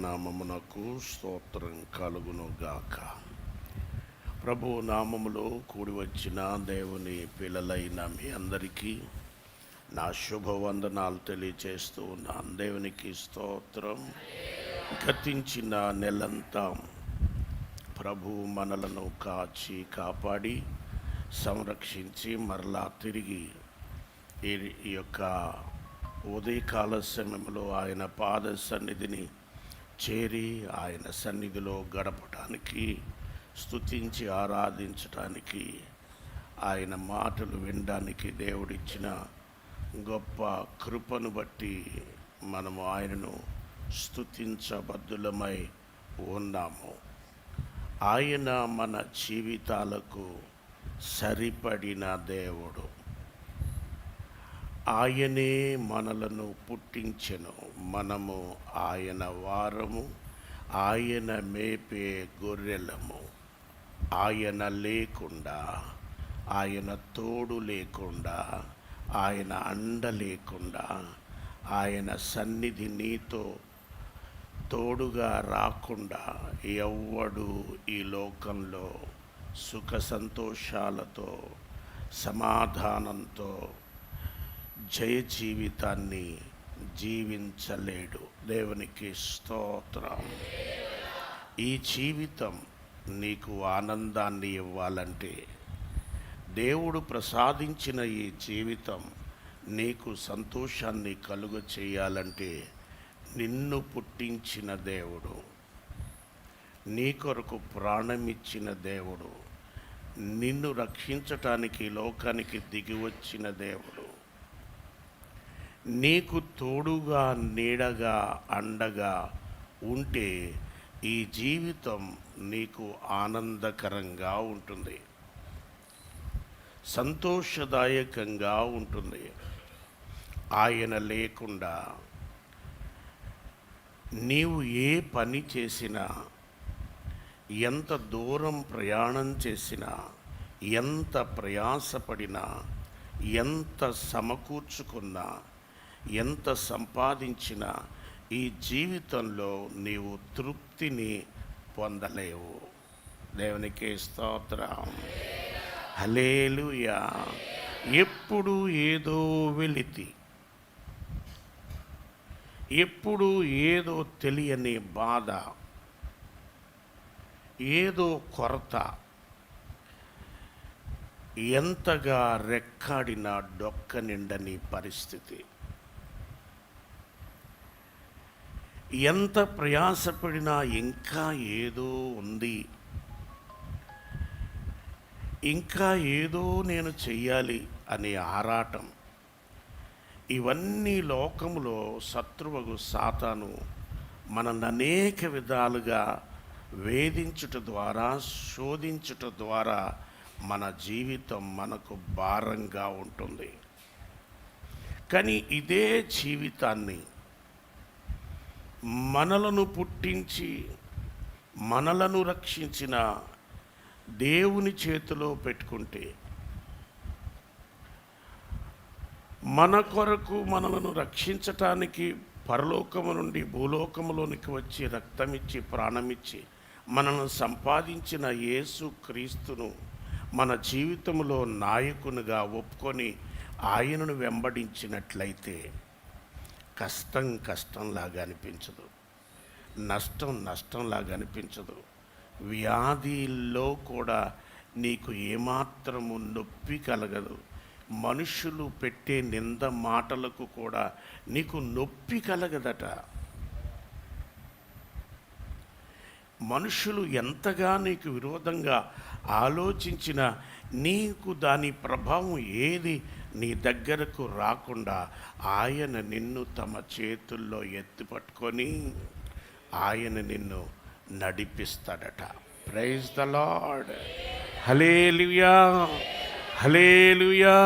నామమునకు స్తోత్రం కలుగును గాక. ప్రభు నామములో కూడి వచ్చిన దేవుని పిల్లలైన మీ అందరికీ నా శుభవందనాలు తెలియచేస్తూ ఉన్నాను. దేవునికి స్తోత్రం. గతించిన నెలంతా ప్రభు మనలను కాచి కాపాడి సంరక్షించి మరలా తిరిగి ఈ యొక్క ఉదయకాల సమయంలో ఆయన పాద సన్నిధిని చేరి ఆయన సన్నిధిలో గడపటానికి, స్తుతించి ఆరాధించటానికి, ఆయన మాటలు వినడానికి దేవుడిచ్చిన గొప్ప కృపను బట్టి మనము ఆయనను స్తుతించబద్దులమై ఉన్నాము. ఆయన మన జీవితాలకు సరిపడిన దేవుడు. ఆయనే మనలను పుట్టించెను. మనము ఆయన వారము, ఆయన మేపే గొర్రెలము. ఆయన లేకుండా, ఆయన తోడు లేకుండా, ఆయన అండ లేకుండా, ఆయన సన్నిధి నీతో తోడుగా రాకుండా ఎవ్వడు ఈ లోకంలో సుఖ సంతోషాలతో, సమాధానంతో జయ జీవితాన్ని జీవించలేడు. దేవునికి స్తోత్రం. ఈ జీవితం నీకు ఆనందాన్ని ఇవ్వాలంటే, దేవుడు ప్రసాదించిన ఈ జీవితం నీకు సంతోషాన్ని కలుగ చేయాలంటే, నిన్ను పుట్టించిన దేవుడు, నీ కొరకు ప్రాణమిచ్చిన దేవుడు, నిన్ను రక్షించటానికి లోకానికి దిగి వచ్చిన దేవుడు, నీకు తోడుగా నీడగా అండగా ఉంటే ఈ జీవితం నీకు ఆనందకరంగా ఉంటుంది, సంతోషదాయకంగా ఉంటుంది. ఆయన లేకుండా నీవు ఏ పని చేసినా, ఎంత దూరం ప్రయాణం చేసినా, ఎంత ప్రయాసపడినా, ఎంత సమకూర్చుకున్నా, ఎంత సంపాదించినా ఈ జీవితంలో నీవు తృప్తిని పొందలేవు. దేవునికి స్తోత్రం. హల్లెలూయా. ఎప్పుడు ఏదో వెలితి, ఎప్పుడు ఏదో తెలియని బాధ, ఏదో కొరత, ఎంతగా రెక్కాడిన డొక్క నిండని పరిస్థితి, ఎంత ప్రయాసపడినా ఇంకా ఏదో ఉంది, ఇంకా ఏదో నేను చెయ్యాలి అనే ఆరాటం, ఇవన్నీ లోకములో శత్రువుకు సాతాను మనల్ని అనేక విధాలుగా వేధించుట ద్వారా, శోధించుట ద్వారా మన జీవితం మనకు భారంగా ఉంటుంది. కానీ ఇదే జీవితాన్ని మనలను పుట్టించి మనలను రక్షించిన దేవుని చేతిలో పెట్టుకుంటే, మన కొరకు మనలను రక్షించటానికి పరలోకము నుండి భూలోకములోనికి వచ్చి రక్తమిచ్చి ప్రాణమిచ్చి మనను సంపాదించిన యేసు క్రీస్తును మన జీవితంలో నాయకునిగా ఒప్పుకొని ఆయనను వెంబడించినట్లయితే కష్టం కష్టంలాగా అనిపించదు, నష్టం నష్టంలాగా అనిపించదు. వ్యాధిలో కూడా నీకు ఏమాత్రము నొప్పి కలగదు. మనుషులు పెట్టే నింద మాటలకు కూడా నీకు నొప్పి కలగదట. మనుషులు ఎంతగా నీకు విరోధంగా ఆలోచించినా నీకు దాని ప్రభావం ఏది నీ దగ్గరకు రాకుండా ఆయన నిన్ను తమ చేతుల్లో ఎత్తిపట్టుకొని ఆయన నిన్ను నడిపిస్తాడట. Praise the lord. హల్లెలూయా, హల్లెలూయా.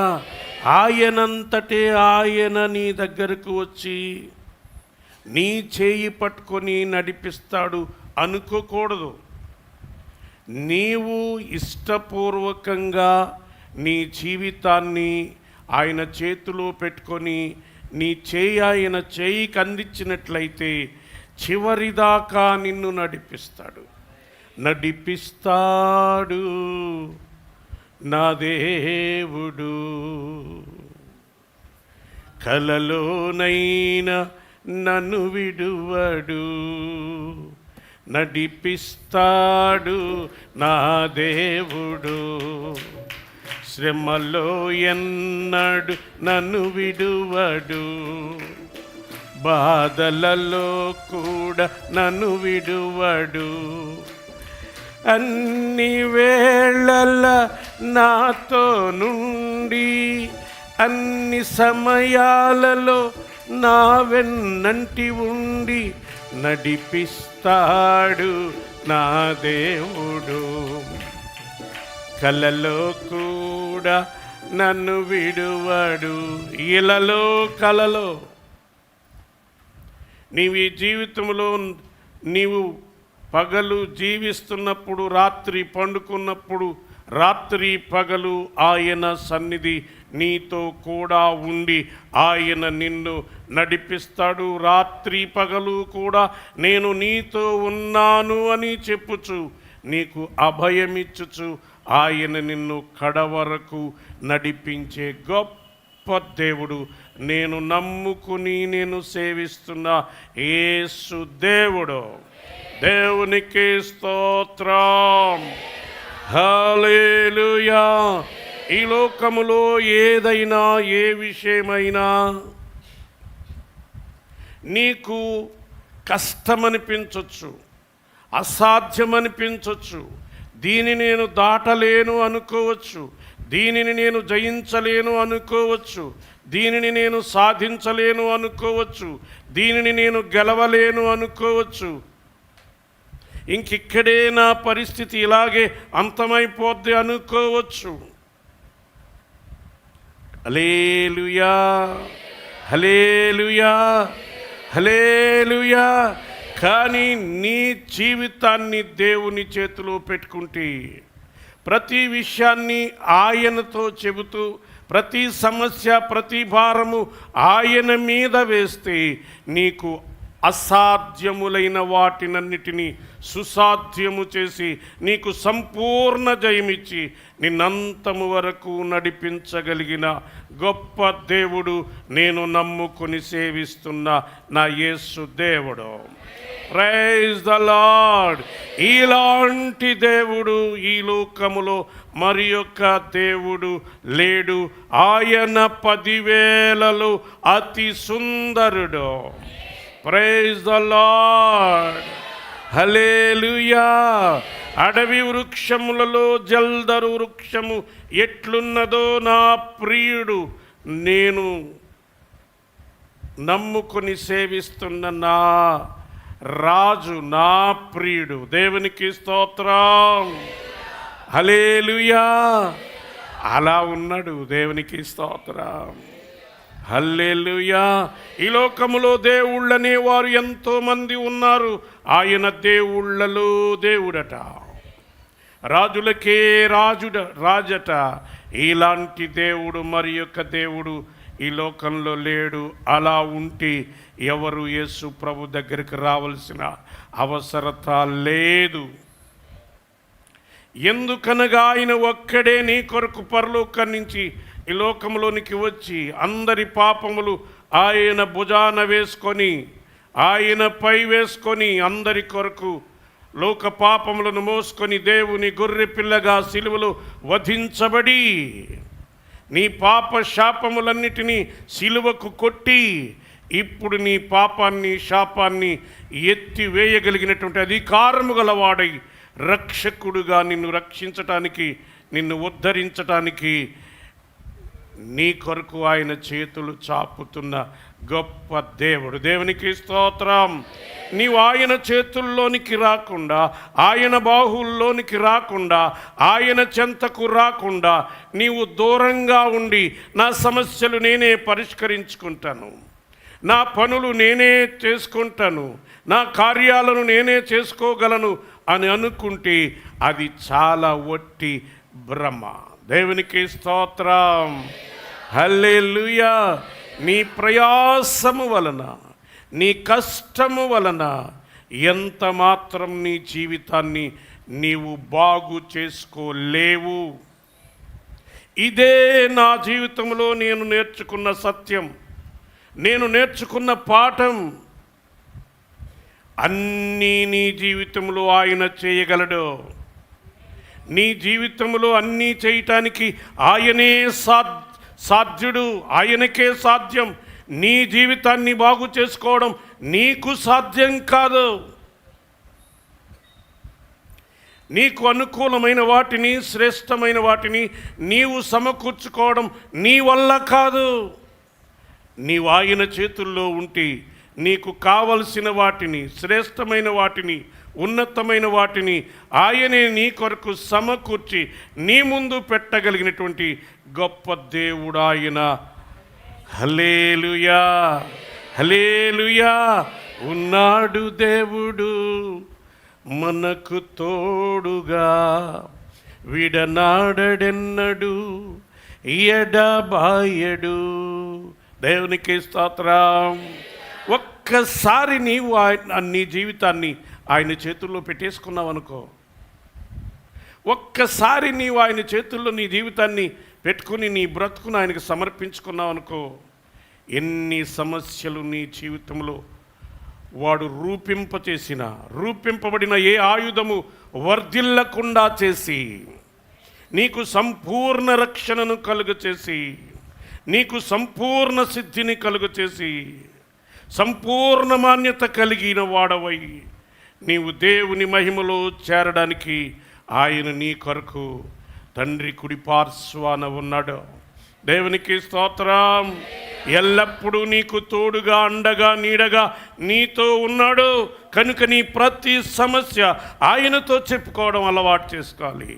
ఆయనంతటే ఆయన నీ దగ్గరకు వచ్చి నీ చేయి పట్టుకొని నడిపిస్తాడు అనుకోకూడదు. నీవు ఇష్టపూర్వకంగా నీ జీవితాన్ని ఆయన చేతిలో పెట్టుకొని నీ చేయి ఆయన చేయికి అందించినట్లయితే చివరిదాకా నిన్ను నడిపిస్తాడు. నా దేవుడు. కలలోనైనా నన్ను విడువడు, నడిపిస్తాడు నా దేవుడు. శ్రమలో ఎన్నడు నన్ను విడువడు, బాధలలో కూడా నన్ను విడువడు. అన్ని వేళల నాతో నుండి, అన్ని సమయాలలో నా వెన్నంటి ఉండి నడిపిస్తాడు నా దేవుడు. కలలో కూడా నన్ను విడువడు. ఇలలో కలలో నీవు ఈ జీవితంలో నీవు పగలు జీవిస్తున్నప్పుడు, రాత్రి పండుకున్నప్పుడు, రాత్రి పగలు ఆయన సన్నిధి నీతో కూడా ఉండి ఆయన నిన్ను నడిపిస్తాడు. రాత్రి పగలు కూడా నేను నీతో ఉన్నాను అని చెప్పుచు నీకు అభయమిచ్చుచు ఆయన నిన్ను కడవరకు నడిపించే గొప్ప దేవుడు. నేను నమ్ముకుని నేను సేవిస్తున్న యేసు దేవుడు. దేవునికి స్తోత్రం. హల్లెలూయా. ఈ లోకములో ఏదైనా ఏ విషయమైనా నీకు కష్టమనిపించవచ్చు, అసాధ్యమనిపించవచ్చు, దీనిని నేను దాటలేను అనుకోవచ్చు, దీనిని నేను జయించలేను అనుకోవచ్చు, దీనిని నేను సాధించలేను అనుకోవచ్చు, దీనిని నేను గెలవలేను అనుకోవచ్చు, ఇంకిక్కడే నా పరిస్థితి ఇలాగే అంతమైపోద్ది అనుకోవచ్చు. హల్లెలూయా, హల్లెలూయా, హల్లెలూయా. కానీ నీ జీవితాన్ని దేవుని చేతిలో పెట్టుకుంటే, ప్రతి విషయాన్ని ఆయనతో చెబుతూ, ప్రతి సమస్య, ప్రతి భారము ఆయన మీద వేస్తే నీకు అసాధ్యములైన వాటినన్నిటినీ సుసాధ్యము చేసి నీకు సంపూర్ణ జయమిచ్చి నిన్నంతము వరకు నడిపించగలిగిన గొప్ప దేవుడు నేను నమ్ముకొని సేవిస్తున్న నా యేసు దేవుడు. Praise the lord. ఇలాంటి దేవుడు ఈ లోకములో మరి యొక్క దేవుడు లేడు. ఆయన 10,000లో అతి సుందరుడు. Praise the lord. హల్లెలూయా. అడవి వృక్షములలో జల్దరు వృక్షము ఎట్లున్నదో నా ప్రియుడు, నేను నమ్ముకొని సేవిస్తున్న నా రాజు, నా ప్రియుడు. దేవునికి స్తోత్రం. హల్లెలూయా. అలా ఉన్నాడు. దేవునికి స్తోత్రం. హల్లెలూయా. ఈ లోకములో దేవుళ్ళనే వారు ఎంతోమంది ఉన్నారు. ఆయన దేవుళ్ళలో దేవుడట, రాజులకే రాజట. ఇలాంటి దేవుడు మరి యొక్క దేవుడు ఈ లోకంలో లేడు. అలా ఉంటే ఎవరు యేసు ప్రభు దగ్గరికి రావాల్సిన అవసరత లేదు. ఎందుకనగా ఆయన ఒక్కడే నీ కొరకు పరలోకం నుంచి ఈ లోకంలోనికి వచ్చి అందరి పాపములు ఆయన భుజాన వేసుకొని, ఆయనపై వేసుకొని, అందరి కొరకు లోక పాపములను మోసుకొని దేవుని గొర్రె పిల్లగా సిలువలో వధించబడి నీ పాప శాపములన్నిటినీ సిలువకు కొట్టి ఇప్పుడు నీ పాపాన్ని శాపాన్ని ఎత్తివేయగలిగినటువంటి అధికారము గలవాడై రక్షకుడుగా నిన్ను రక్షించటానికి, నిన్ను ఉద్ధరించటానికి నీ కొరకు ఆయన చేతులు చాపుతున్న గొప్ప దేవుడు. దేవునికి స్తోత్రం. నీవు ఆయన చేతుల్లోనికి రాకుండా, ఆయన బాహుల్లోనికి రాకుండా, ఆయన చెంతకు రాకుండా నీవు దూరంగా ఉండి నా సమస్యలు నేనే పరిష్కరించుకుంటాను, నా పనులు నేనే చేసుకుంటాను, నా కార్యాలను నేనే చేసుకోగలను అని అనుకుంటే అది చాలా వట్టి భ్రమ. దేవునికి స్తోత్రం. హల్లెలూయా. నీ ప్రయాసము వలన, నీ కష్టము వలన ఎంత మాత్రం నీ జీవితాన్ని నీవు బాగు చేసుకోలేవు. ఇదే నా జీవితంలో నేను నేర్చుకున్న సత్యం, నేను నేర్చుకున్న పాఠం. అన్నీ నీ జీవితంలో ఆయన చేయగలడు. నీ జీవితంలో అన్నీ చేయటానికి ఆయనే సాధ్యుడు, ఆయనకే సాధ్యం. నీ జీవితాన్ని బాగు చేసుకోవడం నీకు సాధ్యం కాదు. నీకు అనుకూలమైన వాటిని, శ్రేష్టమైన వాటిని నీవు సమకూర్చుకోవడం నీ వల్ల కాదు. నీవు ఆయన చేతుల్లో ఉంటే నీకు కావలసిన వాటిని, శ్రేష్టమైన వాటిని, ఉన్నతమైన వాటిని ఆయనే నీ కొరకు సమకూర్చి నీ ముందు పెట్టగలిగినటువంటి గొప్ప దేవుడు ఆయన. హల్లెలూయా, హల్లెలూయా. ఉన్నాడు దేవుడు మనకు తోడుగా, విడనాడెన్నడు ఎడబాయడు. దేవునికి స్తోత్రం. ఒక్కసారి నీవు నీ జీవితాన్ని ఆయన చేతుల్లో పెట్టేసుకున్నావు అనుకో, ఒక్కసారి నీవు ఆయన చేతుల్లో నీ జీవితాన్ని పెట్టుకుని నీ బ్రతుకును ఆయనకు సమర్పించుకున్నావు అనుకో, ఎన్ని సమస్యలు నీ జీవితంలో వాడు రూపింపబడిన ఏ ఆయుధము వర్ధిల్లకుండా చేసి నీకు సంపూర్ణ రక్షణను కలుగచేసి, నీకు సంపూర్ణ సిద్ధిని కలుగచేసి, సంపూర్ణ మాన్యత కలిగిన వాడవై నీవు దేవుని మహిమలో చేరడానికి ఆయన నీ కొరకు తండ్రి కుడి పార్శ్వాన ఉన్నాడు. దేవునికి స్తోత్రం. ఎల్లప్పుడూ నీకు తోడుగా, అండగా, నీడగా నీతో ఉన్నాడు. కనుక నీ ప్రతి సమస్య ఆయనతో చెప్పుకోవడం అలవాటు చేసుకోవాలి.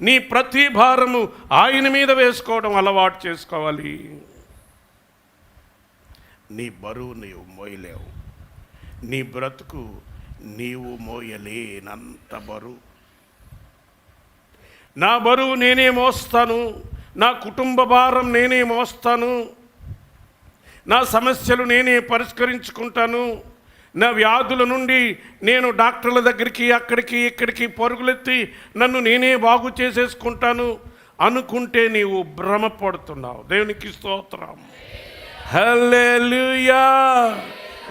నీ ప్రతి భారము ఆయన మీద వేసుకోవడం అలవాటు చేసుకోవాలి. నీ బరువు నీవు మోయలేవు, నీ బ్రతుకు నీవు మోయలేనంత బరువు. నా బరువు నేనే మోస్తాను, నా కుటుంబ భారం నేనే మోస్తాను, నా సమస్యలు నేనే పరిష్కరించుకుంటాను, నా వ్యాధుల నుండి నేను డాక్టర్ల దగ్గరికి అక్కడికి ఇక్కడికి పరుగులెత్తి నన్ను నేనే బాగు చేసేసుకుంటాను అనుకుంటే నీవు భ్రమపడుతున్నావు. దేవునికి స్తోత్రం. హల్లెలూయా.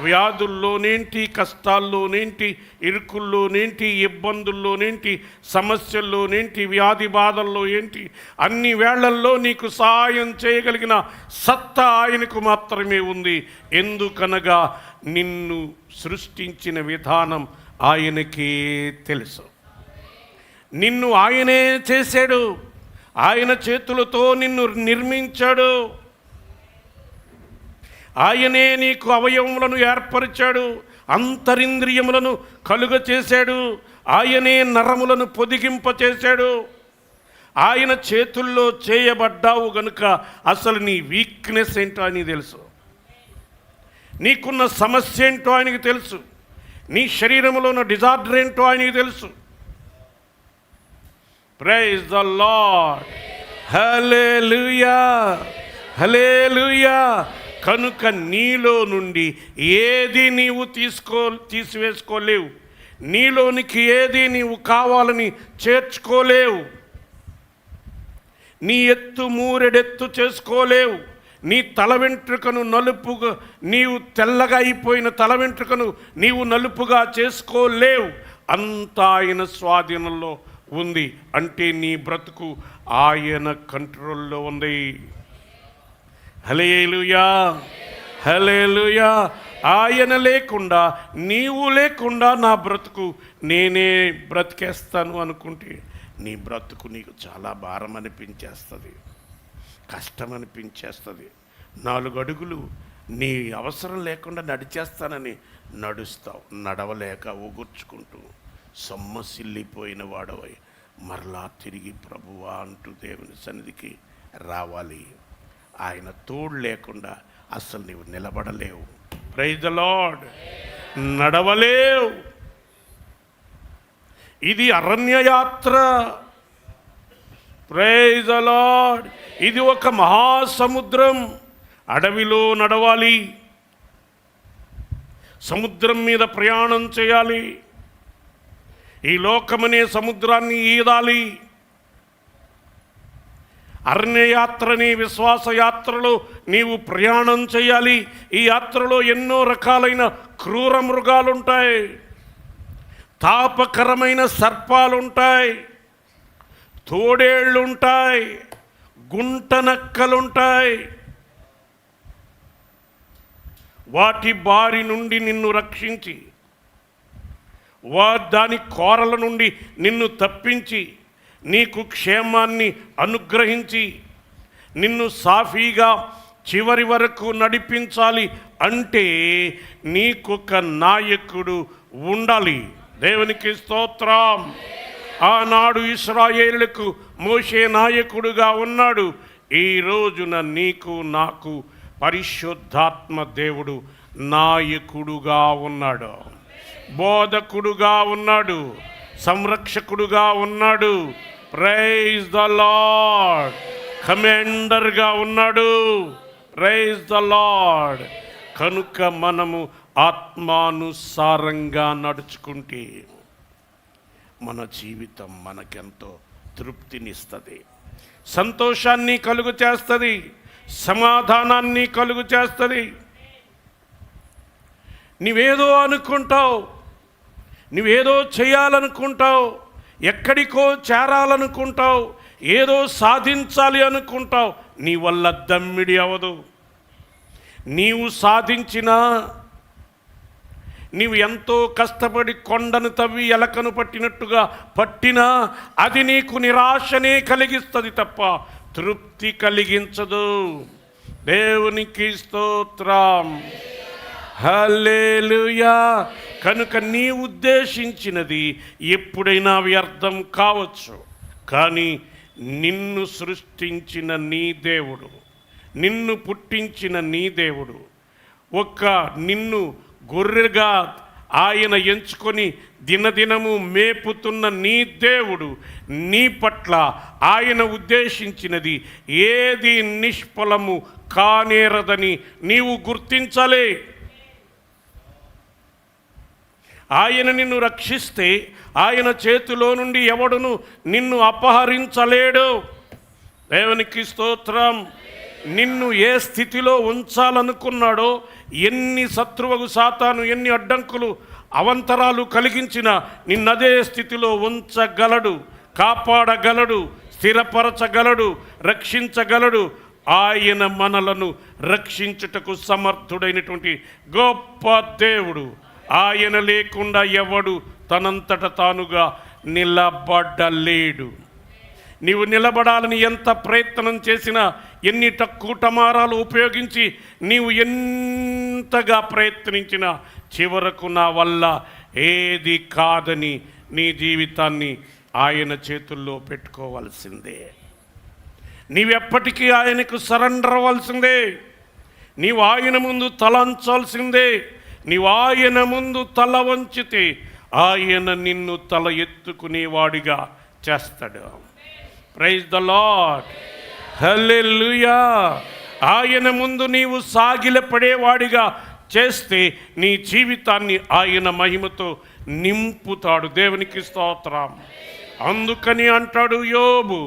వ్యాధుల్లోనేంటి, కష్టాల్లోనేంటి, ఇరుకుల్లోనేంటి, ఇబ్బందుల్లోనేంటి, సమస్యల్లోనేంటి, వ్యాధి బాధల్లో ఏంటి, అన్ని వేళల్లో నీకు సహాయం చేయగలిగిన సత్తా ఆయనకు మాత్రమే ఉంది. ఎందుకనగా నిన్ను సృష్టించిన విధానం ఆయనకే తెలుసు. నిన్ను ఆయనే చేశాడు, ఆయన చేతులతో నిన్ను నిర్మించాడు. ఆయనే నీకు అవయవములను ఏర్పరిచాడు, అంతరింద్రియములను కలుగ చేశాడు, ఆయనే నరములను పొదిగింపచేశాడు. ఆయన చేతుల్లో చేయబడ్డావు గనుక అసలు నీ వీక్నెస్ ఏంటో ఆయనకి తెలుసు, నీకున్న సమస్య ఏంటో ఆయనకి తెలుసు, నీ శరీరంలో ఉన్న డిజార్డర్ ఏంటో ఆయనకి తెలుసు. Praise the lord. హల్లెలూయా, హల్లెలూయా. కనుక నీలో నుండి ఏది నీవు తీసివేసుకోలేవు, నీలోనికి ఏది నీవు కావాలని చేర్చుకోలేవు, నీ ఎత్తు మూరెడెత్తు చేసుకోలేవు, నీ తల వెంట్రుకను నలుపుగా, నీవు తెల్లగా అయిపోయిన తల వెంట్రుకను నీవు నలుపుగా చేసుకోలేవు. అంతా ఆయన స్వాధీనంలో ఉంది. అంటే నీ బ్రతుకు ఆయన కంట్రోల్లో ఉంది. హల్లెలూయా, హల్లెలూయా. ఆయన లేకుండా, నీవు లేకుండా నా బ్రతుకు నేనే బ్రతికేస్తాను అనుకుంటే నీ బ్రతుకు నీకు చాలా భారం అనిపించేస్తుంది, కష్టం అనిపించేస్తుంది. 4 అడుగులు నీ అవసరం లేకుండా నడిచేస్తానని నడుస్తావు, నడవలేక ఊగుర్చుకుంటూ సొమ్మసిల్లిపోయిన వాడవై మరలా తిరిగి ప్రభువా అంటూ దేవుని సన్నిధికి రావాలి. ఆయన తోడు లేకుండా అసలు నీవు నిలబడలేవు. Praise the lord. నడవలేవు. ఇది అరణ్యయాత్ర. Praise the lord. ఇది ఒక మహాసముద్రం. అడవిలో నడవాలి, సముద్రం మీద ప్రయాణం చేయాలి. ఈ లోకమనే సముద్రాన్ని ఈదాలి. అరణ్యయాత్రని, విశ్వాస యాత్రలో నీవు ప్రయాణం చేయాలి. ఈ యాత్రలో ఎన్నో రకాలైన క్రూర మృగాలుంటాయి, తాపకరమైన సర్పాలుంటాయి, తోడేళ్ళుంటాయి, గుంటనక్కలుంటాయి. వాటి బారి నుండి నిన్ను రక్షించి, దాని కోరల నుండి నిన్ను తప్పించి, నీకు క్షేమాన్ని అనుగ్రహించి, నిన్ను సాఫీగా చివరి వరకు నడిపించాలి అంటే నీకొక నాయకుడు ఉండాలి. దేవునికి స్తోత్రం. ఆనాడు ఇశ్రాయేలులకు మోషే నాయకుడుగా ఉన్నాడు. ఈ రోజున నీకు నాకు పరిశుద్ధాత్మ దేవుడు నాయకుడుగా ఉన్నాడు, బోధకుడుగా ఉన్నాడు, సంరక్షకుడుగా ఉన్నాడు. Praise the lord. కమాండర్గా ఉన్నాడు. Praise the lord. కనుక మనము ఆత్మానుసారంగా నడుచుకుంటే మన జీవితం మనకెంతో తృప్తినిస్తుంది, సంతోషాన్ని కలుగు చేస్తుంది, సమాధానాన్ని కలుగు చేస్తుంది. నీవేదో అనుకుంటావు, నువ్వేదో చేయాలనుకుంటావు, ఎక్కడికో చేరాలనుకుంటావు, ఏదో సాధించాలి అనుకుంటావు. నీ వల్ల దమ్మిడి అవదు. నీవు సాధించినా, నీవు ఎంతో కష్టపడి కొండను తవ్వి ఎలకను పట్టినట్టుగా పట్టినా అది నీకు నిరాశనే కలిగిస్తుంది తప్ప తృప్తి కలిగించదు. దేవునికి స్తోత్రం. హల్లెలూయా. కనుక నీ ఉద్దేశించినది ఎప్పుడైనా వ్యర్థం కావచ్చు, కానీ నిన్ను సృష్టించిన నీ దేవుడు, నిన్ను పుట్టించిన నీ దేవుడు, నిన్ను గొర్రెగా ఆయన ఎంచుకొని దినదినము మేపుతున్న నీ దేవుడు నీ పట్ల ఆయన ఉద్దేశించినది ఏది నిష్ఫలము కానేరదని నీవు గుర్తించాలి. ఆయన నిన్ను రక్షిస్తే ఆయన చేతిలో నుండి ఎవడును నిన్ను అపహరించలేడు. దేవునికి స్తోత్రం. నిన్ను ఏ స్థితిలో ఉంచాలనుకున్నాడో, ఎన్ని శత్రువుకు సాతాను ఎన్ని అడ్డంకులు అవంతరాలు కలిగించినా నిన్నదే స్థితిలో ఉంచగలడు, కాపాడగలడు, స్థిరపరచగలడు, రక్షించగలడు. ఆయన మనలను రక్షించుటకు సమర్థుడైనటువంటి గొప్ప దేవుడు. ఆయన లేకుండా ఎవడు తనంతట తానుగా నిలబడలేడు. నీవు నిలబడాలని ఎంత ప్రయత్నం చేసినా, ఎన్ని కూటమారాలు ఉపయోగించి నీవు ఎంతగా ప్రయత్నించినా చివరకు నా వల్ల ఏది కాదని నీ జీవితాన్ని ఆయన చేతుల్లో పెట్టుకోవాల్సిందే. నీవెప్పటికీ ఆయనకు సరెండర్ అవ్వాల్సిందే. నీవు ఆయన ముందు తలంచాల్సిందే. నీవు ఆయన ముందు తల వంచితే ఆయన నిన్ను తల ఎత్తుకునేవాడిగా చేస్తాడు. Praise the lord. హల్లెలూయా. ఆయన ముందు నీవు సాగిలపడేవాడిగా చేస్తే నీ జీవితాన్ని ఆయన మహిమతో నింపుతాడు. దేవునికి స్తోత్రం. అందుకని అంటాడు యోబు,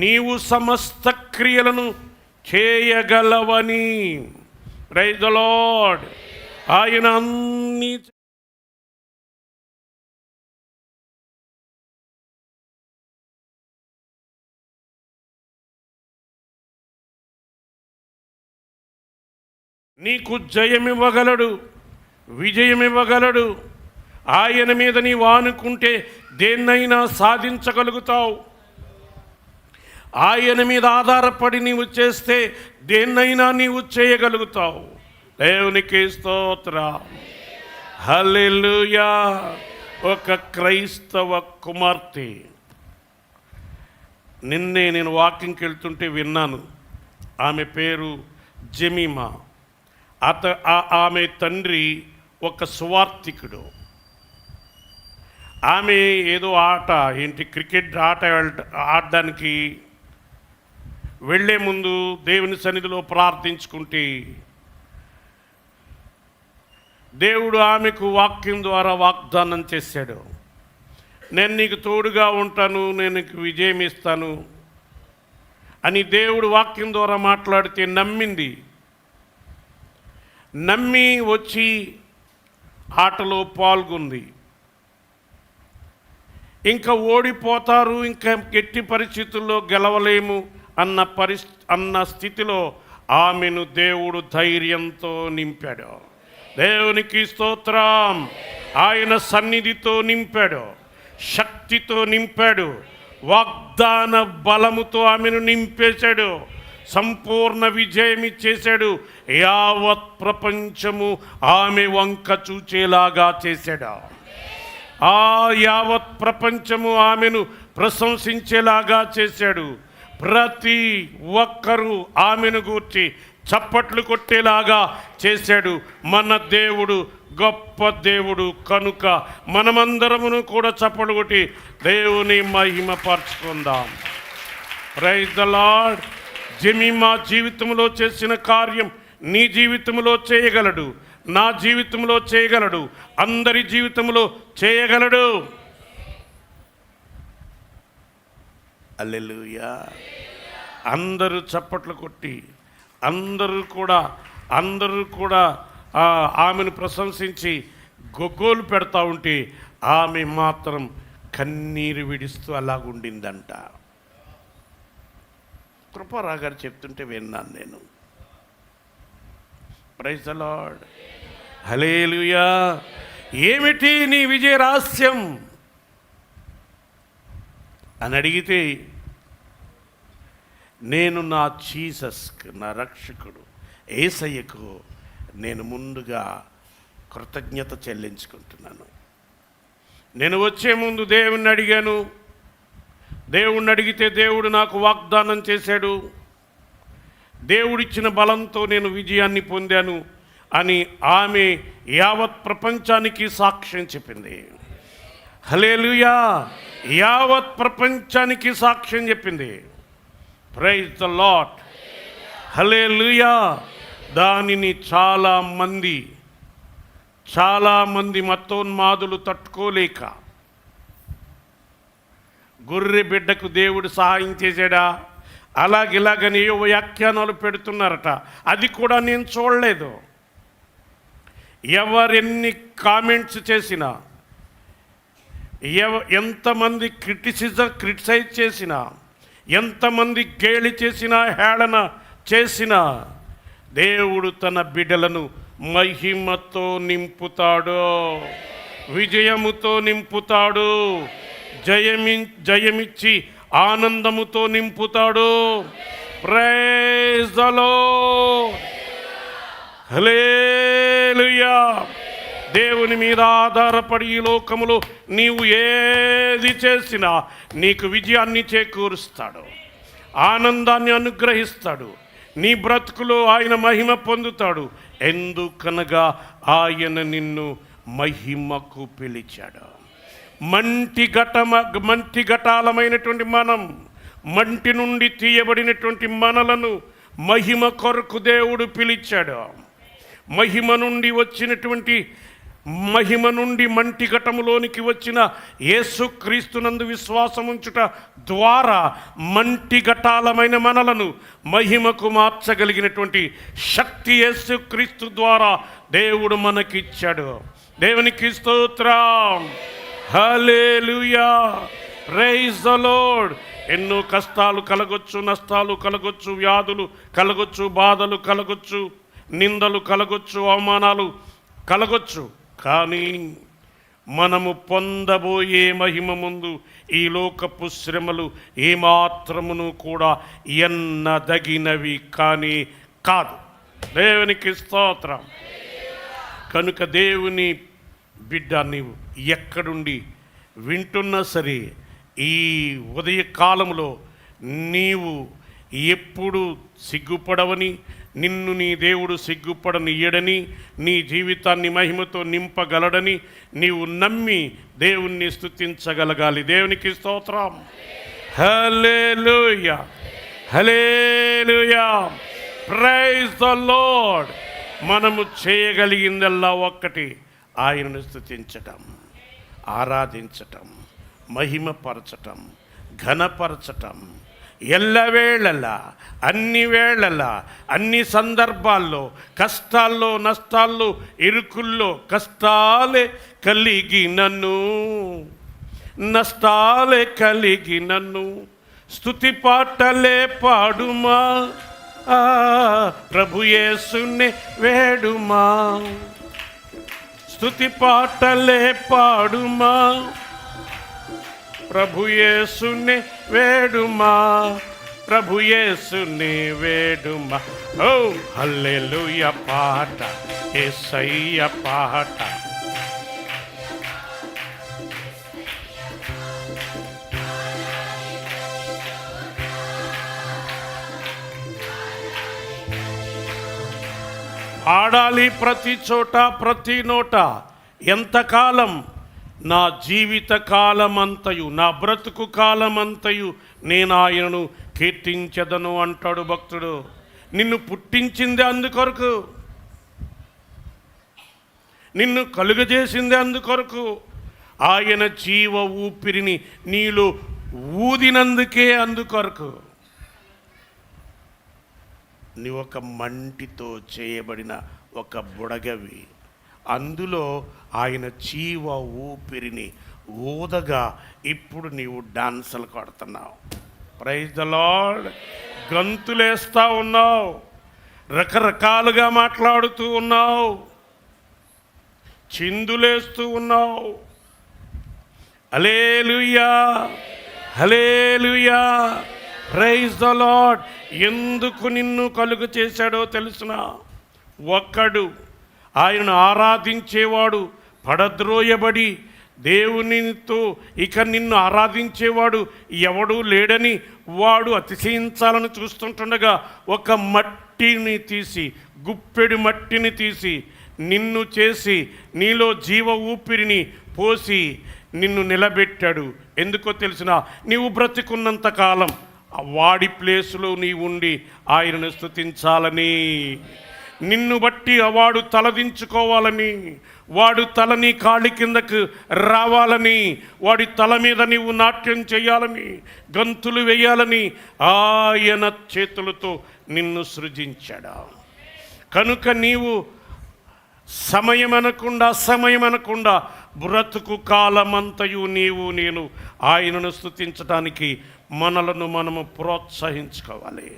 నీవు సమస్త క్రియలను చేయగలవని. Praise the lord. ఆయన అన్ని నీకు జయమివ్వగలడు, విజయమివ్వగలడు. ఆయన మీద నీవు ఆనుకుంటే దేన్నైనా సాధించగలుగుతావు. ఆయన మీద ఆధారపడి నీవు చేస్తే దేన్నైనా నీవు చేయగలుగుతావు. దేవునికి స్తోత్రం. హల్లెలూయా. ఒక క్రైస్తవ కుమార్తె, నిన్నే నేను వాకింగ్కి వెళ్తుంటే విన్నాను. ఆమె పేరు జెమీమా. ఆమె తండ్రి ఒక సువార్థికుడు. ఆమె ఏదో క్రికెట్ ఆట ఆడడానికి వెళ్ళే ముందు దేవుని సన్నిధిలో ప్రార్థించుకుంటే దేవుడు ఆమెకు వాక్యం ద్వారా వాగ్దానం చేశాడు, నేను నీకు తోడుగా ఉంటాను, నేను నీకు విజయం ఇస్తాను అని దేవుడు వాక్యం ద్వారా మాట్లాడితే నమ్మింది. నమ్మి వచ్చి ఆటలో పాల్గొంది. ఇంకా ఓడిపోతారు, ఇంకా గట్టి పరిస్థితుల్లో గెలవలేము అన్న స్థితిలో ఆమెను దేవుడు ధైర్యంతో నింపాడు. దేవునికి స్తోత్రం. ఆయన సన్నిధితో నింపాడు, శక్తితో నింపాడు, వాగ్దాన బలముతో ఆమెను నింపేశాడు, సంపూర్ణ విజయం ఇచ్చేశాడు. యావత్ ప్రపంచము ఆమె వంక చూచేలాగా చేశాడు. ఆ యావత్ ప్రపంచము ఆమెను ప్రశంసించేలాగా చేశాడు. ప్రతి ఒక్కరూ ఆమెను గూర్చి చప్పట్లు కొట్టేలాగా చేశాడు. మన దేవుడు గొప్ప దేవుడు కనుక మనమందరమును కూడా చప్పట్లు కొట్టి దేవుని మహిమపరచుకుందాం. Praise the lord. జెమిమా జీవితంలో చేసిన కార్యం నీ జీవితంలో చేయగలడు, నా జీవితంలో చేయగలడు, అందరి జీవితంలో చేయగలడు. హల్లెలూయా. అందరూ చప్పట్లు కొట్టి అందరూ కూడా ఆమెను ప్రశంసించి గొగ్గోలు పెడతా ఉంటే ఆమె మాత్రం కన్నీరు విడుస్తూ అలాగుండిందంట. కృపారావు గారు చెప్తుంటే విన్నాను నేను. Praise the lord. హల్లెలూయా. ఏమిటి నీ విజయ రహస్యం అని అడిగితే, నేను నా జీసస్కు, నా రక్షకుడు యేసయ్యకు నేను ముందుగా కృతజ్ఞత చెల్లించుకుంటున్నాను. నేను వచ్చే ముందు దేవుణ్ణి అడిగాను, దేవుణ్ణి అడిగితే దేవుడు నాకు వాగ్దానం చేశాడు, దేవుడిచ్చిన బలంతో నేను విజయాన్ని పొందాను అని ఆమె యావత్ ప్రపంచానికి సాక్ష్యం చెప్పింది. హల్లెలూయా. యావత్ ప్రపంచానికి సాక్ష్యం చెప్పింది. Praise the lord. హల్లెలూయా. దానిని చాలామంది మతోన్మాదులు తట్టుకోలేక, గొర్రె బిడ్డకు దేవుడు సహాయం చేశాడా అలాగిలాగని ఏ వ్యాఖ్యానాలు పెడుతున్నారట. అది కూడా నేను చూడలేదు. ఎవరెన్ని కామెంట్స్ చేసినా, ఎంతమంది క్రిటిసైజ్ చేసినా, ఎంతమంది గేలి చేసినా, హేళన చేసినా, దేవుడు తన బిడ్డలను మహిమతో నింపుతాడు, విజయముతో నింపుతాడు, జయమిచ్చి ఆనందముతో నింపుతాడు. Praise the lord. హల్లెలూయా. దేవుని మీద ఆధారపడి ఈ లోకములో నీవు ఏది చేసినా నీకు విజయాన్ని చేకూరుస్తాడు, ఆనందాన్ని అనుగ్రహిస్తాడు, నీ బ్రతుకులో ఆయన మహిమ పొందుతాడు. ఎందుకనగా ఆయన నిన్ను మహిమకు పిలిచాడు. మంటి ఘటాలమైనటువంటి మనం, మంటి నుండి తీయబడినటువంటి మనలను మహిమ కొరకు దేవుడు పిలిచాడు. మహిమ నుండి మంటి ఘటములోనికి వచ్చిన యేసుక్రీస్తునందు విశ్వాసముంచుట ద్వారా మంటి ఘటాలమైన మనలను మహిమకు మార్చగలిగినటువంటి శక్తి యేసుక్రీస్తు ద్వారా దేవుడు మనకిచ్చాడు. దేవునికి స్తోత్రం. హల్లెలూయా. Praise the lord. ఎన్నో కష్టాలు కలగొచ్చు, నష్టాలు కలగొచ్చు, వ్యాధులు కలగొచ్చు, బాధలు కలగొచ్చు, నిందలు కలగొచ్చు, అవమానాలు కలగొచ్చు. కానీ మనము పొందబోయే మహిమ ముందు ఈ లోకపు శ్రమలు ఏమాత్రమును కూడా ఎన్నదగినవి కానీ కాదు. దేవునికి స్తోత్రం. కనుక దేవుని బిడ్డ, నీవు ఎక్కడుండి వింటున్నా సరే, ఈ ఉదయకాలంలో నీవు ఎప్పుడు సిగ్గుపడవని, నిన్ను నీ దేవుడు సిగ్గుపడనియ్యడని, నీ జీవితాన్ని మహిమతో నింపగలడని నీవు నమ్మి దేవుణ్ణి స్తుతించగలగాలి. దేవునికి స్తోత్రం. హల్లెలూయా. హల్లెలూయా. Praise the lord. మనము చేయగలిగిందల్లా ఒక్కటి, ఆయనను స్తుతించటం, ఆరాధించటం, మహిమపరచటం, ఘనపరచటం. ఎల్లవేళలా, అన్ని వేళలా, అన్ని సందర్భాల్లో, కష్టాల్లో, నష్టాల్లో, ఇరుకుల్లో, కష్టాలే కలిగినను, నష్టాలే కలిగినను, స్తుతి పాటలే పాడుమా, ప్రభు యేసునే వేడుమా, స్తుతి పాటలే పాడుమా, ప్రభు యేసునే వేడుమా, ప్రభు యేసునే వేడుమా. ఓ హల్లెలూయా పాట, యేసయ్య పాట. పాడాలి ప్రతి చోట, ప్రతి నోట. ఎంతకాలం? నా జీవిత కాలమంతయు, నా బ్రతుకు కాలమంతయు నేను ఆయనను కీర్తించదను అంటాడు భక్తుడు. నిన్ను పుట్టించింది అందుకొరకు, నిన్ను కలుగజేసింది అందుకొరకు, ఆయన జీవ ఊపిరిని నీలో ఊదినందుకే అందుకొరకు. నీ ఒక మంటితో చేయబడిన ఒక బుడగవి, అందులో ఆయన జీవ ఊపిరిని ఊదగా ఇప్పుడు నీవు డాన్సులు కొడుతున్నావు. Praise the lord. గంతులేస్తూ ఉన్నావు, రకరకాలుగా మాట్లాడుతూ ఉన్నావు, చిందులేస్తూ ఉన్నావు. హల్లెలూయా, హల్లెలూయా, ప్రైజ్ ద లార్డ్. ఎందుకు నిన్ను కలుగు చేశాడో తెలుసునా? ఒక్కడు ఆయనను ఆరాధించేవాడు పడద్రోయబడి, దేవునితో ఇక నిన్ను ఆరాధించేవాడు ఎవడూ లేడని వాడు అతిశయించాలని చూస్తుంటుండగా, ఒక మట్టిని తీసి, గుప్పెడు మట్టిని తీసి నిన్ను చేసి, నీలో జీవ ఊపిరిని పోసి నిన్ను నిలబెట్టాడు. ఎందుకో తెలిసిన? నీవు బ్రతికున్నంత కాలం వాడి ప్లేసులో నీవు ఉండి ఆయనను స్తుతించాలని, నిన్ను బట్టి వాడు తలదించుకోవాలని, వాడు తల నీ కాళ్ళ కిందకు రావాలని, వాడి తల మీద నీవు నాట్యం చేయాలని, గంతులు వేయాలని ఆయన చేతులతో నిన్ను సృజించాడు. కనుక నీవు సమయమనకుండా, అసమయమనకుండా బ్రతుకు కాలమంతయు నీవు నేను ఆయనను స్తుతించడానికి మనలను మనము ప్రోత్సహించుకోవాలి,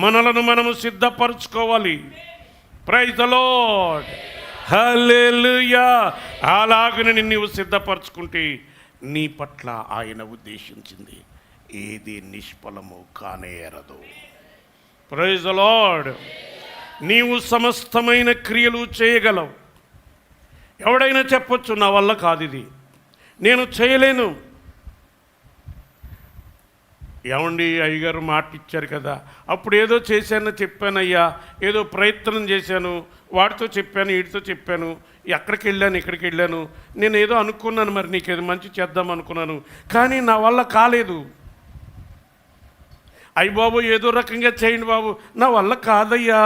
మనలను మనము సిద్ధపరచుకోవాలి. ప్రైజ్ ద లార్డ్, హల్లెలూయా. అలాగని నీవు సిద్ధపరచుకుంటే నీ పట్ల ఆయన ఉద్దేశించింది ఏది నిష్ఫలము కానేరదు. Praise the lord. నీవు సమస్తమైన క్రియలు చేయగలవు. ఎవడైనా చెప్పొచ్చు, నా వల్ల కాదు, ఇది నేను చేయలేను. ఏమండి, అయ్యగారు మాట ఇచ్చారు కదా, అప్పుడు ఏదో చేశానని చెప్పానయ్యా, ఏదో ప్రయత్నం చేశాను, వాడితో చెప్పాను, వీడితో చెప్పాను, ఎక్కడికి వెళ్ళాను, ఇక్కడికి వెళ్ళాను, నేను ఏదో అనుకున్నాను, మరి నీకేదో మంచి చేద్దాం అనుకున్నాను, కానీ నా వల్ల కాలేదు. అయ్య బాబు ఏదో రకంగా చేయండి బాబు, నా వల్ల కాదయ్యా,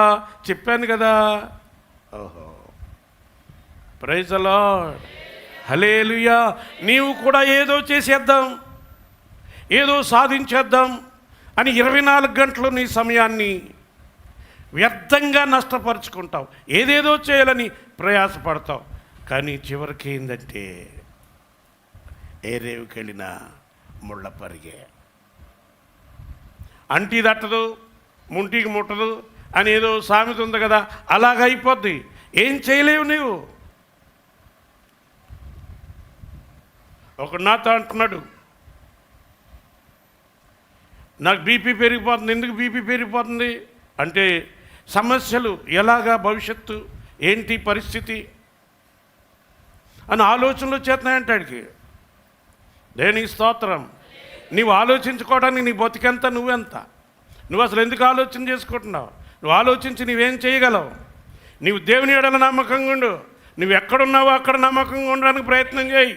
చెప్పాను కదా. ఓహో, ప్రైజ్ ద లార్డ్, హల్లెలూయా. నీవు కూడా ఏదో చేసేద్దాం, ఏదో సాధించేద్దాం అని 24 గంటలు నీ సమయాన్ని వ్యర్థంగా నష్టపరుచుకుంటావు, ఏదేదో చేయాలని ప్రయాసపడతావు. కానీ చివరికి ఏంటంటే ఏ రేవుకి వెళ్ళినా ముళ్ళ పరిగే, అంటీ దట్టదు, ముంటికి ముట్టదు అని ఏదో సామెత ఉంది కదా, అలాగ అయిపోద్ది. ఏం చేయలేవు నీవు. ఒక నాతో అంటున్నాడు, నాకు బీపీ పెరిగిపోతుంది. ఎందుకు బీపీ పెరిగిపోతుంది అంటే, సమస్యలు ఎలాగా, భవిష్యత్తు ఏంటి పరిస్థితి అని ఆలోచనలు చేస్తున్నాయంటాడికి. దేనికి స్తోత్రం. నీవు ఆలోచించుకోవడానికి నీ బతికెంత, నువ్వెంత, నువ్వు అసలు ఎందుకు ఆలోచన చేసుకుంటున్నావు? నువ్వు ఆలోచించి నువ్వేం చేయగలవు? నీవు దేవుని ఎడల నమ్మకంగా ఉండు. నువ్వు ఎక్కడున్నావో అక్కడ నమ్మకంగా ఉండడానికి ప్రయత్నం చేయి.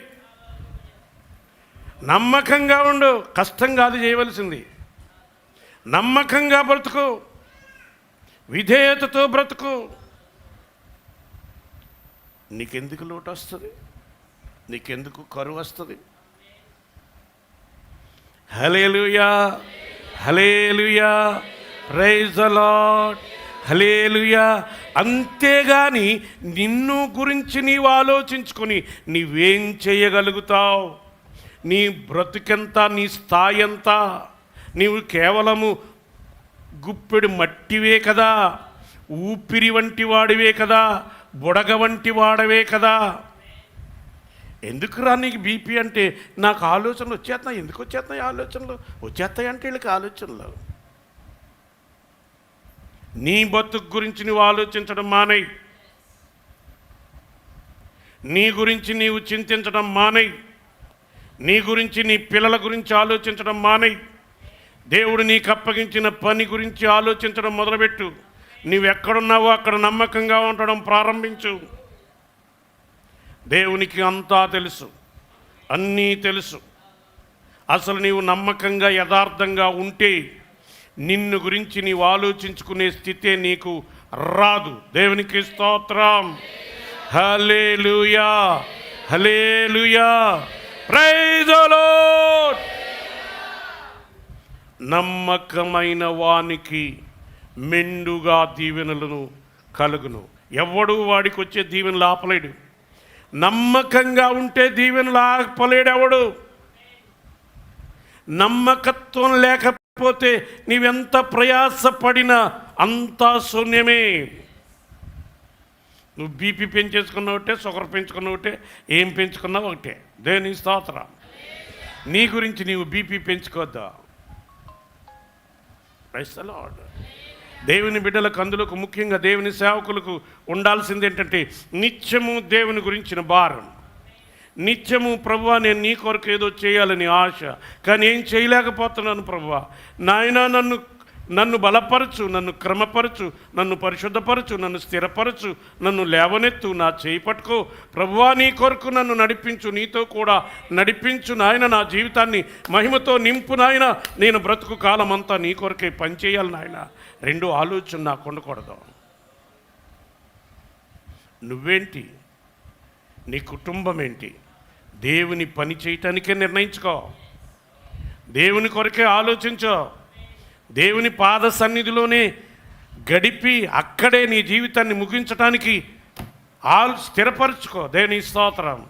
నమ్మకంగా ఉండు, కష్టం కాదు చేయవలసింది. నమ్మకంగా బ్రతుకు, విధేయతతో బ్రతుకు. నీకెందుకు లోటు వస్తుంది? నీకెందుకు కరువు వస్తుంది? హల్లెలూయా, హల్లెలూయా, ప్రైజ్ ది లార్డ్, హల్లెలూయా. అంతేగాని నిన్ను గురించి నీవు ఆలోచించుకొని నీవేం చేయగలుగుతావు, నీ బ్రతుకెంత, నీ స్థాయి ఎంత, నీవు కేవలము గుప్పెడు మట్టివే కదా, ఊపిరి వంటి వాడివే కదా, బుడగ వంటి వాడవే కదా. ఎందుకురా నీకు బీపీ అంటే? నాకు ఆలోచనలు వచ్చేస్తున్నాయి. ఎందుకు వచ్చేస్తున్నాయి ఆలోచనలు? వచ్చేస్తాయి అంటే వీళ్ళకి ఆలోచనలు. నీ బతుకు గురించి నువ్వు ఆలోచించడం మానేయి. నీ గురించి నీవు చింతించడం మానేయి. నీ గురించి, నీ పిల్లల గురించి ఆలోచించడం మానేయి. దేవుడు నీకు అప్పగించిన పని గురించి ఆలోచించడం మొదలుపెట్టు. నీవెక్కడున్నావో అక్కడ నమ్మకంగా ఉండడం ప్రారంభించు. దేవునికి అంతా తెలుసు, అన్నీ తెలుసు. అసలు నీవు నమ్మకంగా, యథార్థంగా ఉంటే నిన్ను గురించి నీవు ఆలోచించుకునే స్థితే నీకు రాదు. దేవునికి స్తోత్రం. హల్లెలూయా, హల్లెలూయా, ప్రైజ్ ది లార్డ్. నమ్మకమైన వానికి మెండుగా దీవెనలను కలుగును. ఎవడు వాడికి వచ్చే దీవెనలు ఆపలేడు. నమ్మకంగా ఉంటే దీవెనలు ఆపలేడు ఎవడు. నమ్మకత్వం లేకపోతే నీవెంత ప్రయాసపడినా అంతా శూన్యమే. నువ్వు బీపీ పెంచేసుకున్న ఒకటే, షుగర్ పెంచుకున్న ఒకటే, ఏం పెంచుకున్నా ఒకటే. దేవుని స్తోత్రం. నీ గురించి నీవు బీపీ పెంచుకోవద్దా? Praise the lord. దేవుని బిడ్డలకు, అందులోకి ముఖ్యంగా దేవుని సేవకులకు ఉండాల్సింది ఏంటంటే నిత్యము దేవుని గురించిన భారం. నిత్యము ప్రభువా నేను నీ కొరకు ఏదో చేయాలని ఆశ, కానీ ఏం చేయలేకపోతున్నాను ప్రభువా. నాయనా నన్ను బలపరచు, నన్ను క్రమపరచు, నన్ను పరిశుద్ధపరచు, నన్ను స్థిరపరచు, నన్ను లేవనెత్తు, నా చేయి పట్టుకో ప్రభువా. నీ కొరకు నన్ను నడిపించు, నీతో కూడా నడిపించు నాయన. నా జీవితాన్ని మహిమతో నింపు నాయన. నేను బ్రతుకు కాలం అంతా నీ కొరకే పనిచేయాలి నాయన. రెండు ఆలోచన నాకు ఉండకూడదు. నువ్వేంటి, నీ కుటుంబం ఏంటి, దేవుని పని చేయటానికే నిర్ణయించుకో. దేవుని కొరకే ఆలోచించో. దేవుని పాద సన్నిధిలోనే గడిపి అక్కడే నీ జీవితాన్ని ముగించటానికి స్థిరపరచుకో. దేవుని స్తోత్రం.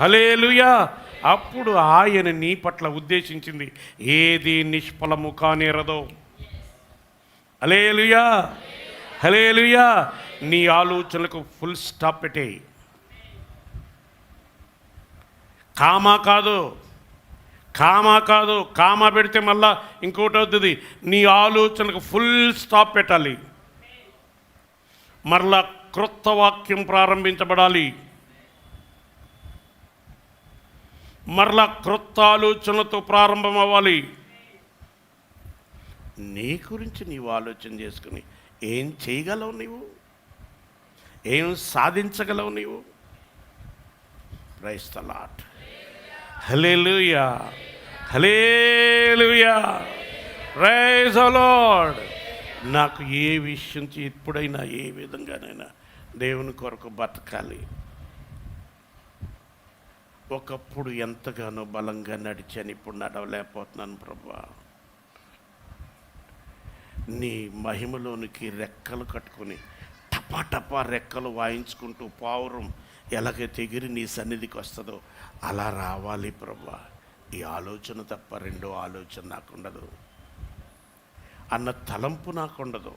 హల్లెలూయా. అప్పుడు ఆయన నీ పట్ల ఉద్దేశించింది ఏది నిష్ఫలము కానేరదో. హల్లెలూయా, హల్లెలూయా. నీ ఆలోచనలకు ఫుల్ స్టాప్ పెట్టేయి. కామా కాదు, కామా పెడితే మళ్ళా ఇంకోటి అవుతుంది. నీ ఆలోచనకు ఫుల్ స్టాప్ పెట్టాలి. మరలా క్రొత్త వాక్యం ప్రారంభించబడాలి. మరలా క్రొత్త ఆలోచనలతో ప్రారంభం అవ్వాలి. నీ గురించి నీవు ఆలోచన చేసుకుని ఏం చేయగలవు, నీవు ఏం సాధించగలవు నీవు. Praise the lord. Hallelujah, hallelujah, praise the lord. నాకు ఏ విషయం ఎప్పుడైనా ఏ విధంగానైనా దేవుని కొరకు బతకాలి. ఒకప్పుడు ఎంతగానో బలంగా నడిచాను, ఇప్పుడు నడవలేకపోతున్నాను ప్రభువా. నీ మహిమలోనికి రెక్కలు కట్టుకొని టపా రెక్కలు వాయించుకుంటూ పావురం ఎలాగైతే ఎగిరి నీ సన్నిధికి వస్తుందో అలా రావాలి ప్రభువా. ఈ ఆలోచన తప్ప రెండో ఆలోచన నాకుండదు అన్న తలంపు నాకుండదు.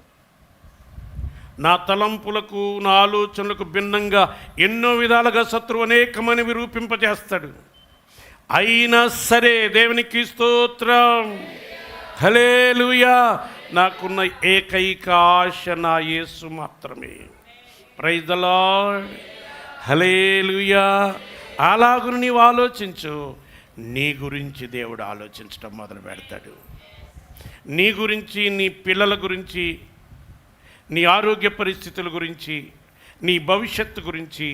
నా తలంపులకు, నా ఆలోచనలకు భిన్నంగా ఎన్నో విధాలుగా శత్రువు అనేకమని రూపింపజేస్తాడు. అయినా సరే దేవునికి స్తోత్రం. హల్లెలూయా. నాకున్న ఏకైక ఆశ నా యేసు మాత్రమే. Praise the lord. హల్లెలూయా. అలాగును నీవు ఆలోచించు. నీ గురించి దేవుడు ఆలోచించడం మొదలు పెడతాడు. నీ గురించి, నీ పిల్లల గురించి, నీ ఆరోగ్య పరిస్థితుల గురించి, నీ భవిష్యత్తు గురించి,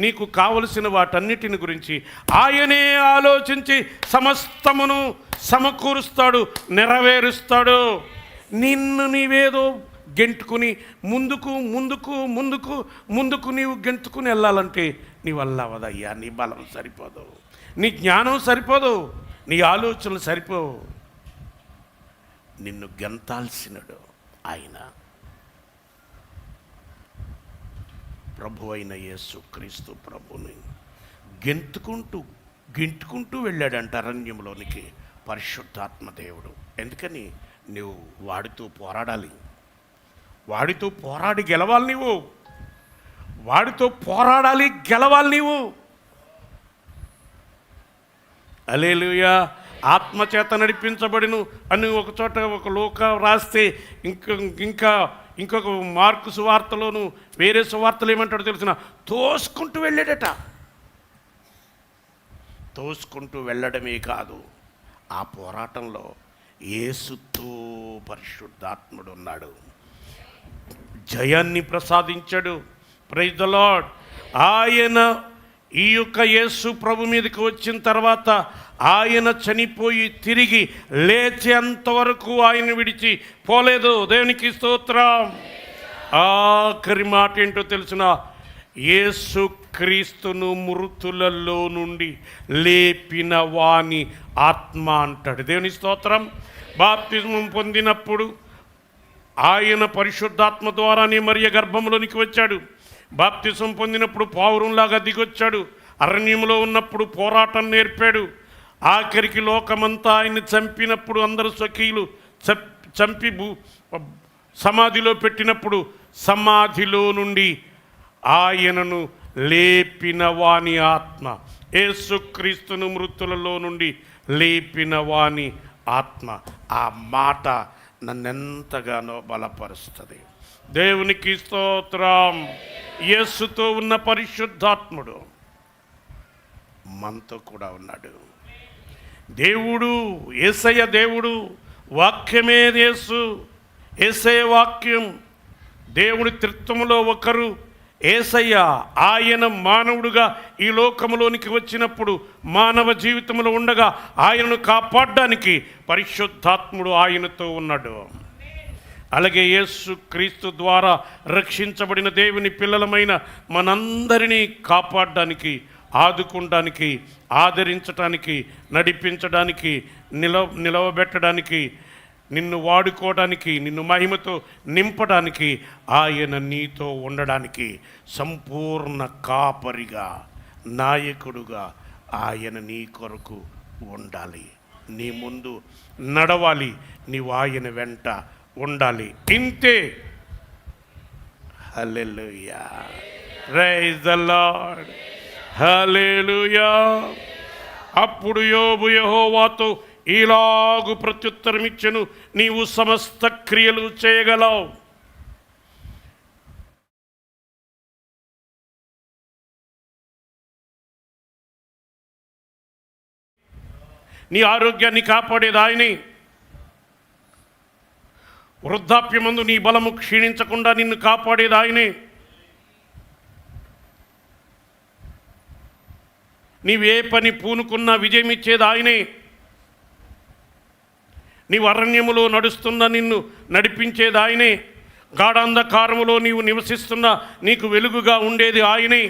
నీకు కావలసిన వాటన్నిటిని గురించి ఆయనే ఆలోచించి సమస్తమును సమకూరుస్తాడు, నెరవేరుస్తాడు. నిన్ను నీవేదో గెంటుకుని ముందుకు ముందుకు ముందుకు ముందుకు నీవు గెంటుకుని వెళ్ళాలంటే నీ వల్ల అవదయ్యా. నీ బలం సరిపోదు, నీ జ్ఞానం సరిపోదు, నీ ఆలోచనలు సరిపోవు. నిన్ను గెంతాల్సినడు ఆయన, ప్రభు అయిన యేసుక్రీస్తు ప్రభుని గెంటుకుంటూ వెళ్ళాడంట అరణ్యంలోనికి పరిశుద్ధాత్మ దేవుడు. ఎందుకని? నువ్వు వాడితో పోరాడాలి, వాడితో పోరాడి గెలవాలి. నీవు వాడితో పోరాడాలి, గెలవాలి నీవు. హల్లెలూయా. ఆత్మచేత నడిపించబడిను అని ఒక చోట ఒక లోక రాస్తే, ఇంకొక మార్కు సువార్తలోను వేరే సువార్తలు ఏమంటాడో తెలిసిన, తోసుకుంటూ వెళ్ళాడట. తోసుకుంటూ వెళ్ళడమే కాదు, ఆ పోరాటంలో యేసుతో పరిశుద్ధాత్ముడు ఉన్నాడు, జయాన్ని ప్రసాదించాడు. Praise the lord. ఆయన ఈ యొక్క యేసు ప్రభు మీదకి వచ్చిన తర్వాత ఆయన చనిపోయి తిరిగి లేచేంత వరకు ఆయన విడిచి పోలేదు. దేవునికి స్తోత్రం. ఆఖరి మాట ఏంటో తెలిసిన, యేసు క్రీస్తును మృతులలో నుండి లేపిన వాని ఆత్మ అంటాడు. దేవుని స్తోత్రం. బాప్తిజం పొందినప్పుడు ఆయన పరిశుద్ధాత్మ ద్వారానే మరియ గర్భంలోనికి వచ్చాడు. బాప్తిజం పొందినప్పుడు పావురంలాగా దిగొచ్చాడు. అరణ్యంలో ఉన్నప్పుడు పోరాటం నేర్పాడు. ఆఖరికి లోకమంతా ఆయన్ని చంపినప్పుడు అందరు స్వకీయులు చంపి సమాధిలో పెట్టినప్పుడు సమాధిలో నుండి ఆయనను లేపిన వాని ఆత్మ, యేసుక్రీస్తును మృతులలో నుండి లేపిన వాని ఆత్మ. ఆ మాట నన్నెంతగానో బలపరుస్తుంది. దేవునికి స్తోత్రం. యేసుతో ఉన్న పరిశుద్ధాత్ముడు మనతో కూడా ఉన్నాడు. దేవుడు, యేసయ్య దేవుడు, వాక్యమే యేసు, యేసయ్య వాక్యం. దేవుడి త్రిత్వములో ఒకరు యేసయ్య. ఆయన మానవుడుగా ఈ లోకములోనికి వచ్చినప్పుడు మానవ జీవితంలో ఉండగా ఆయనను కాపాడడానికి పరిశుద్ధాత్ముడు ఆయనతో ఉన్నాడు. అలాగే యేసు క్రీస్తు ద్వారా రక్షించబడిన దేవుని పిల్లలమైన మనందరినీ కాపాడడానికి, ఆదుకోవడానికి, ఆదరించడానికి, నడిపించడానికి, నిలవబెట్టడానికి, నిన్ను వాడుకోవడానికి, నిన్ను మహిమతో నింపడానికి, ఆయన నీతో ఉండడానికి సంపూర్ణ కాపరిగా, నాయకుడుగా ఆయన నీ కొరకు ఉండాలి. నీ ముందు నడవాలి, నీవు ఆయన వెంట ఉండాలి. ఇంతే. హల్లెలూయా. Praise the lord. హల్లెలూయా. అప్పుడు యోబు యెహోవాతో ఇలాగు ప్రత్యుత్తరం ఇచ్చెను, నీవు సమస్త క్రియలు చేయగలవు. నీ ఆరోగ్యాన్ని కాపాడేది ఆయనే. వృద్ధాప్యమందు నీ బలము క్షీణించకుండా నిన్ను కాపాడేది ఆయనే. నీవే పని పూనుకున్నా విజయం ఇచ్చేది ఆయనే. నీవు అరణ్యములో నడుస్తున్నా నిన్ను నడిపించేది ఆయనే. గాఢాంధకారములో నీవు నివసిస్తున్నా నీకు వెలుగుగా ఉండేది ఆయనే.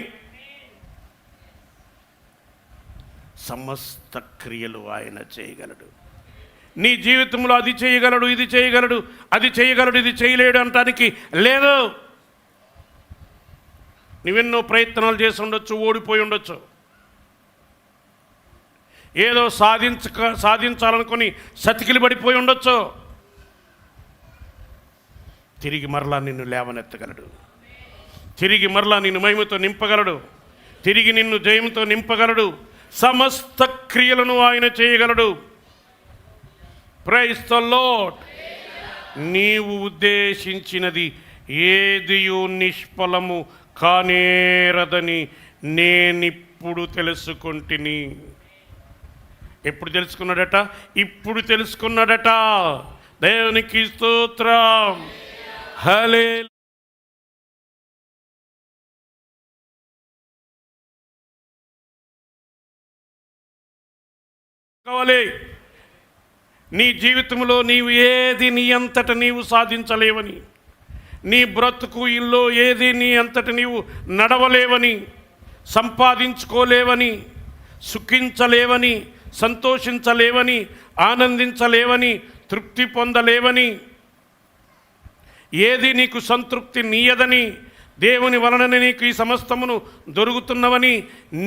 సమస్త క్రియలు ఆయన చేయగలడు. నీ జీవితంలో అది చేయగలడు, ఇది చేయగలడు, అది చేయగలడు, ఇది చేయలేడు అంటానికి లేదు. నువ్వెన్నో ప్రయత్నాలు చేసి ఉండొచ్చు, ఓడిపోయి ఉండొచ్చు, ఏదో సాధించాలనుకొని సతికిలి పడిపోయి ఉండొచ్చు. తిరిగి మరలా నిన్ను లేవనెత్తగలడు, తిరిగి మరలా నిన్ను మహిమతో నింపగలడు, తిరిగి నిన్ను జయంతో నింపగలడు. సమస్త క్రియలను ఆయన చేయగలడు. Praise the lord. నీవు ఉద్దేశించినది ఏదియు నిష్ఫలము కానేరదని నేనిప్పుడు తెలుసుకుంటుని. ఎప్పుడు తెలుసుకున్నాడట? ఇప్పుడు తెలుసుకున్నాడట. దేవునికి స్తోత్రం. హల్లెలూయా. కావాలి. నీ జీవితంలో నీవు ఏది నీ అంతట నీవు సాధించలేవని, నీ బ్రతుకు ఇల్లు ఏది నీ అంతటి నీవు నడవలేవని, సంపాదించుకోలేవని, సుఖించలేవని, సంతోషించలేవని, ఆనందించలేవని, తృప్తి పొందలేవని, ఏది నీకు సంతృప్తి నీయదని, దేవుని వలననే నీకు ఈ సమస్తమును దొరుకుతున్నవని,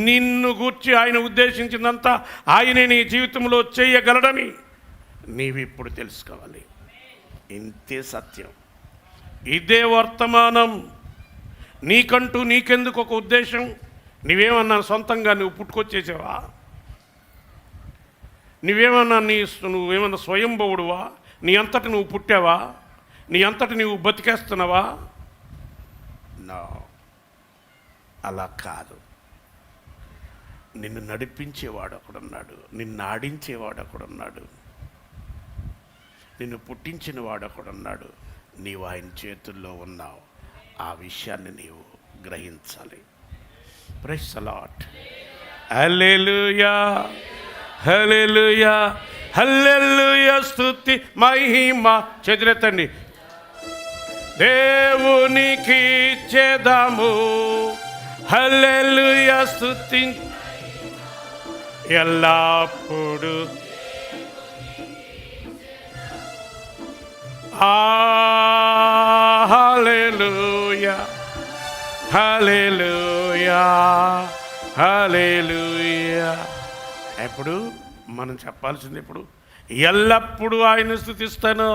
నిన్ను గూర్చి ఆయన ఉద్దేశించిందంతా ఆయనే నీ జీవితంలో చేయగలడని నీవిప్పుడు తెలుసుకోవాలి. ఇంతే సత్యం, ఇదే వర్తమానం. నీకంటూ నీకెందుకు ఒక ఉద్దేశం? నువ్వేమన్నా సొంతంగా నువ్వు పుట్టుకొచ్చేసావా? నువ్వేమన్నా స్వయంభవుడువా? నీ అంతటి నువ్వు పుట్టావా? నీ అంతటి నువ్వు బతికేస్తున్నావా? నో, అలా కాదు. నిన్ను నడిపించేవాడు ఒకడున్నాడు, నిన్ను ఆడించేవాడు ఒకడున్నాడు, నిన్ను పుట్టించిన వాడు ఒకడున్నాడు. నీవు ఆయన చేతుల్లో ఉన్నావు. ఆ విషయాన్ని నీవు గ్రహించాలి. Praise the lord. హల్లెలూయా, హల్లెలూయా, హల్లెలూయా. స్తుతి మహిమ చేతులెత్తండి. దేవునికి ఇచ్చేదాము హల్లెలూయా స్తుతి ఎల్లప్పుడు. హల్లెలూయా, హల్లెలూయా, హల్లెలూయా. ఎప్పుడు మనం చెప్పాల్సింది ఎప్పుడు? ఎల్లప్పుడూ ఆయన స్తుతిస్తాను.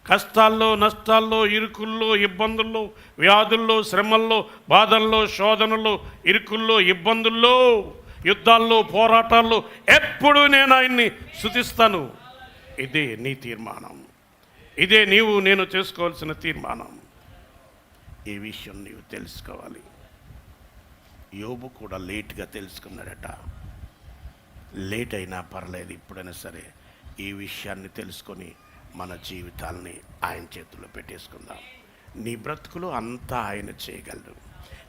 కష్టాల్లో, నష్టాల్లో, ఇరుకుల్లో, ఇబ్బందుల్లో, వ్యాధుల్లో, శ్రమల్లో, బాధల్లో, శోధనల్లో, ఇరుకుల్లో, ఇబ్బందుల్లో, యుద్ధాల్లో, పోరాటాల్లో ఎప్పుడు నేను ఆయన్ని స్తుతిస్తాను. ఇదే నీ తీర్మానం, ఇదే నేను చేసుకోవాల్సిన తీర్మానం. ఈ విషయం నీవు తెలుసుకోవాలి. యోబు కూడా లేట్గా తెలుసుకున్నాడట. లేట్ అయినా పర్లేదు, ఇప్పుడైనా సరే ఈ విషయాన్ని తెలుసుకొని మన జీవితాలని ఆయన చేతుల్లో పెట్టేసుకుందాం. నీ బ్రతుకులో అంతా ఆయన చేయగలడు.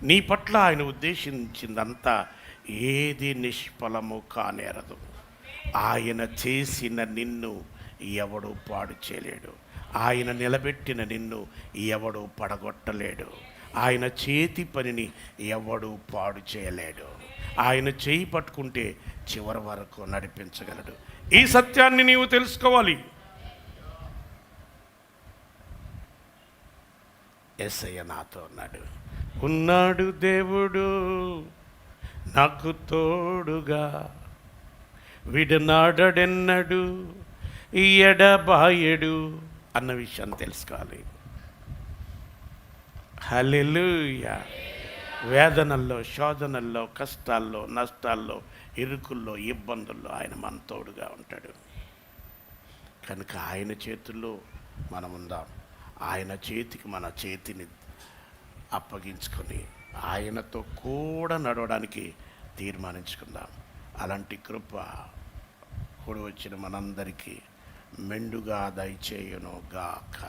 నీ పట్ల ఆయన ఉద్దేశించిందంతా ఏది నిష్ఫలము కానేరదు. ఆయన చేసిన నిన్ను ఎవడు పాడు చేయలేడు. ఆయన నిలబెట్టిన నిన్ను ఎవడు పడగొట్టలేడు. ఆయన చేతి పనిని ఎవడు పాడు చేయలేడు. ఆయన చేయి పట్టుకుంటే చివరి వరకు నడిపించగలడు. ఈ సత్యాన్ని నీవు తెలుసుకోవాలి. యేసయ్య నాతో ఉన్నాడు దేవుడు నాకు తోడుగా, విడనాడెన్నడు ఎడబాయడు అన్న విషయాన్ని తెలుసుకోవాలి. హల్లెలూయా. వేదనల్లో, శోధనల్లో, కష్టాల్లో, నష్టాల్లో, ఇరుకుల్లో, ఇబ్బందుల్లో ఆయన మన తోడుగా ఉంటాడు. కనుక ఆయన చేతుల్లో మనం ఉందాం. ఆయన చేతికి మన చేతిని అప్పగించుకొని ఆయనతో కూడా నడవడానికి తీర్మానించుకుందాం. అలాంటి కృప కూడి వచ్చిన మనందరికీ మెండుగా దయచేయును గాక.